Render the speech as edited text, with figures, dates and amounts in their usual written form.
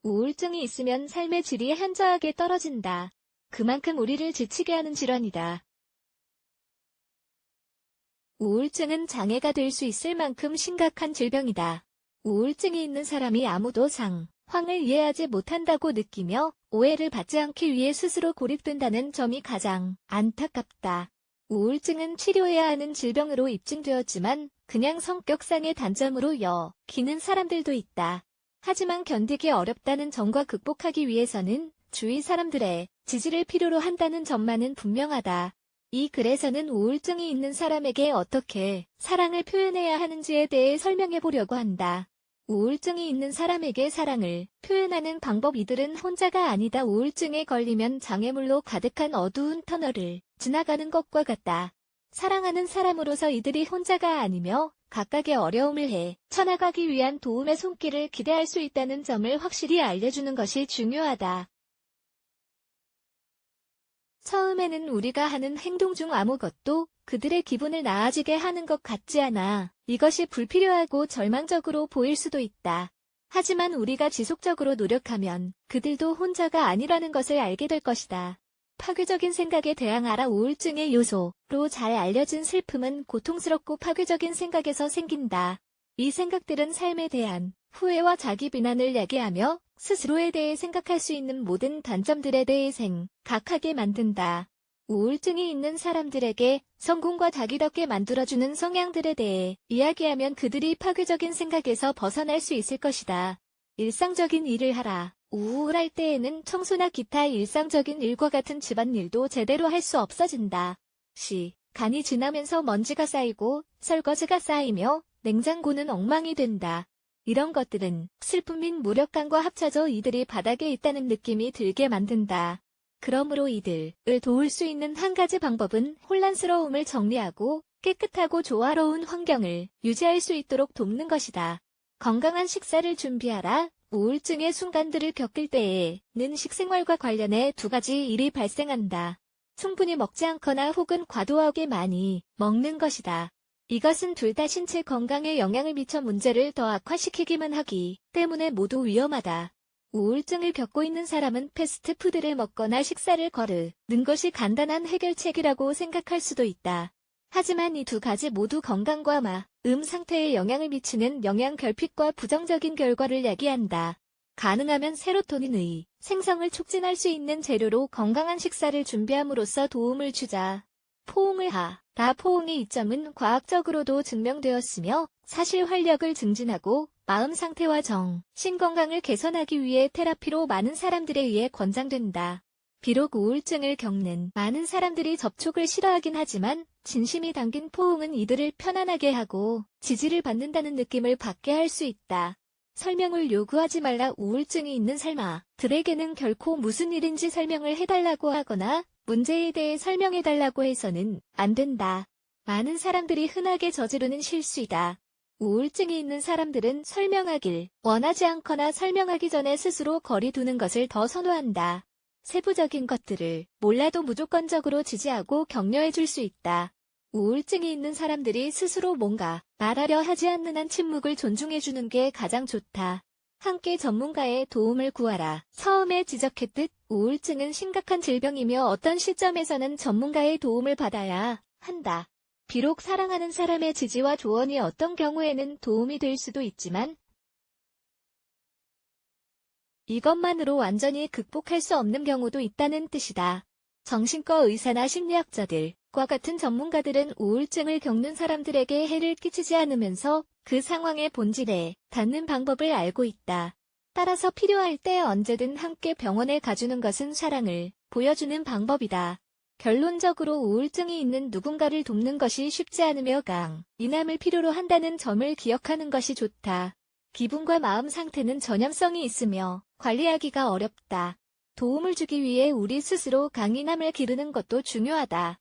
우울증이 있으면 삶의 질이 현저하게 떨어진다. 그만큼 우리를 지치게 하는 질환이다. 우울증은 장애가 될 수 있을 만큼 심각한 질병이다. 우울증이 있는 사람이 아무도 상황을 이해하지 못한다고 느끼며 오해를 받지 않기 위해 스스로 고립된다는 점이 가장 안타깝다. 우울증은 치료해야 하는 질병으로 입증되었지만 그냥 성격상의 단점으로 여기는 사람들도 있다. 하지만 견디기 어렵다는 점과 극복하기 위해서는 주위 사람들의 지지를 필요로 한다는 점만은 분명하다. 이 글에서는 우울증이 있는 사람에게 어떻게 사랑을 표현해야 하는지에 대해 설명해 보려고 한다. 우울증이 있는 사람에게 사랑을 표현하는 방법. 이들은 혼자가 아니다. 우울증에 걸리면 장애물로 가득한 어두운 터널을 지나가는 것과 같다. 사랑하는 사람으로서 이들이 혼자가 아니며 각각의 어려움을 헤쳐나가기 위한 도움의 손길을 기대할 수 있다는 점을 확실히 알려주는 것이 중요하다. 처음에는 우리가 하는 행동 중 아무것도 그들의 기분을 나아지게 하는 것 같지 않아. 이것이 불필요하고 절망적으로 보일 수도 있다. 하지만 우리가 지속적으로 노력하면 그들도 혼자가 아니라는 것을 알게 될 것이다. 파괴적인 생각에 대항하라. 우울증의 요소로 잘 알려진 슬픔은 고통스럽고 파괴적인 생각에서 생긴다. 이 생각들은 삶에 대한 후회와 자기 비난을 야기하며 스스로에 대해 생각할 수 있는 모든 단점들에 대해 생각하게 만든다. 우울증이 있는 사람들에게 성공과 자기답게 만들어주는 성향들에 대해 이야기하면 그들이 파괴적인 생각에서 벗어날 수 있을 것이다. 일상적인 일을 하라. 우울할 때에는 청소나 기타 일상적인 일과 같은 집안일도 제대로 할 수 없어진다. 시간이 지나면서 먼지가 쌓이고 설거지가 쌓이며 냉장고는 엉망이 된다. 이런 것들은 슬픔 및 무력감과 합쳐져 이들이 바닥에 있다는 느낌이 들게 만든다. 그러므로 이들을 도울 수 있는 한 가지 방법은 혼란스러움을 정리하고 깨끗하고 조화로운 환경을 유지할 수 있도록 돕는 것이다. 건강한 식사를 준비하라. 우울증의 순간들을 겪을 때에는 식생활과 관련해 두 가지 일이 발생한다. 충분히 먹지 않거나 혹은 과도하게 많이 먹는 것이다. 이것은 둘 다 신체 건강에 영향을 미쳐 문제를 더 악화시키기만 하기 때문에 모두 위험하다. 우울증을 겪고 있는 사람은 패스트푸드를 먹거나 식사를 거르는 것이 간단한 해결책이라고 생각할 수도 있다. 하지만 이 두 가지 모두 건강과 마음 상태에 영향을 미치는 영양 결핍과 부정적인 결과를 야기한다. 가능하면 세로토닌의 생성을 촉진할 수 있는 재료로 건강한 식사를 준비함으로써 도움을 주자. 포옹을 하라. 포옹의 이점은 과학적으로도 증명되었으며 사실 활력을 증진하고 마음 상태와 정신 건강을 개선하기 위해 테라피로 많은 사람들에 의해 권장된다. 비록 우울증을 겪는 많은 사람들이 접촉을 싫어하긴 하지만 진심이 담긴 포옹은 이들을 편안하게 하고 지지를 받는다는 느낌을 받게 할 수 있다. 설명을 요구하지 말라. 우울증이 있는 사람들에게는 결코 무슨 일인지 설명을 해달라고 하거나 문제에 대해 설명해달라고 해서는 안 된다. 많은 사람들이 흔하게 저지르는 실수이다. 우울증이 있는 사람들은 설명하길 원하지 않거나 설명하기 전에 스스로 거리 두는 것을 더 선호한다. 세부적인 것들을 몰라도 무조건적으로 지지하고 격려해 줄 수 있다. 우울증이 있는 사람들이 스스로 뭔가 말하려 하지 않는 한 침묵을 존중해 주는 게 가장 좋다. 함께 전문가의 도움을 구하라. 처음에 지적했듯 우울증은 심각한 질병이며 어떤 시점에서는 전문가의 도움을 받아야 한다. 비록 사랑하는 사람의 지지와 조언이 어떤 경우에는 도움이 될 수도 있지만 이것만으로 완전히 극복할 수 없는 경우도 있다는 뜻이다. 정신과 의사나 심리학자들과 같은 전문가들은 우울증을 겪는 사람들에게 해를 끼치지 않으면서 그 상황의 본질에 닿는 방법을 알고 있다. 따라서 필요할 때 언제든 함께 병원에 가주는 것은 사랑을 보여주는 방법이다. 결론적으로 우울증이 있는 누군가를 돕는 것이 쉽지 않으며 강인함을 필요로 한다는 점을 기억하는 것이 좋다. 기분과 마음 상태는 전염성이 있으며 관리하기가 어렵다. 도움을 주기 위해 우리 스스로 강인함을 기르는 것도 중요하다.